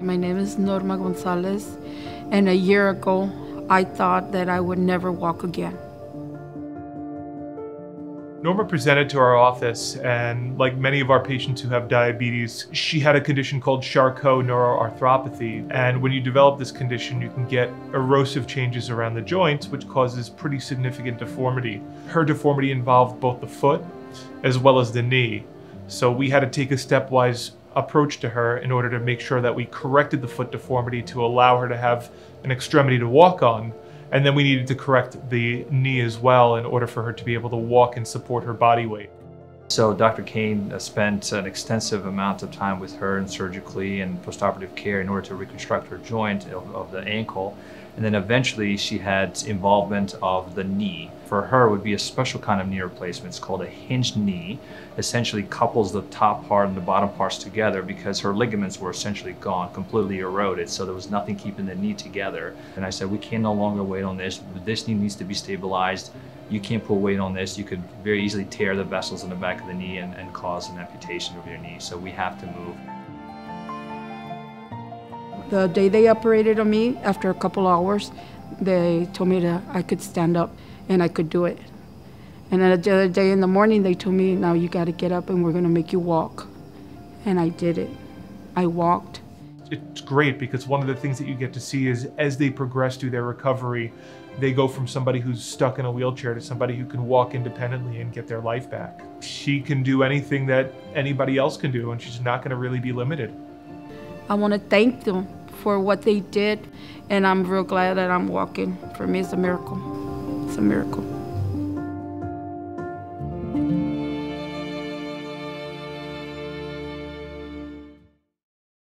My name is Norma Gonzalez, and a year ago, I thought that I would never walk again. Norma presented to our office, and like many of our patients who have diabetes, she had a condition called Charcot neuroarthropathy. And when you develop this condition, you can get erosive changes around the joints, which causes pretty significant deformity. Her deformity involved both the foot as well as the knee. So we had to take a stepwise approach to her in order to make sure that we corrected the foot deformity to allow her to have an extremity to walk on. And then we needed to correct the knee as well in order for her to be able to walk and support her body weight. So Dr. Kane spent an extensive amount of time with her and surgically and postoperative care in order to reconstruct her joint of the ankle. And then eventually she had involvement of the knee. For her, it would be a special kind of knee replacement. It's called a hinged knee. Essentially couples the top part and the bottom parts together because her ligaments were essentially gone, completely eroded. So there was nothing keeping the knee together. And I said, we can no longer wait on this. This knee needs to be stabilized. You can't put weight on this. You could very easily tear the vessels in the back of the knee and cause an amputation of your knee. So we have to move. The day they operated on me, after a couple hours, they told me that I could stand up and I could do it. And then the other day in the morning, they told me, now you got to get up and we're going to make you walk. And I did it. I walked. It's great because one of the things that you get to see is as they progress through their recovery, they go from somebody who's stuck in a wheelchair to somebody who can walk independently and get their life back. She can do anything that anybody else can do, and she's not going to really be limited. I want to thank them for what they did, and I'm real glad that I'm walking. For me, it's a miracle. It's a miracle.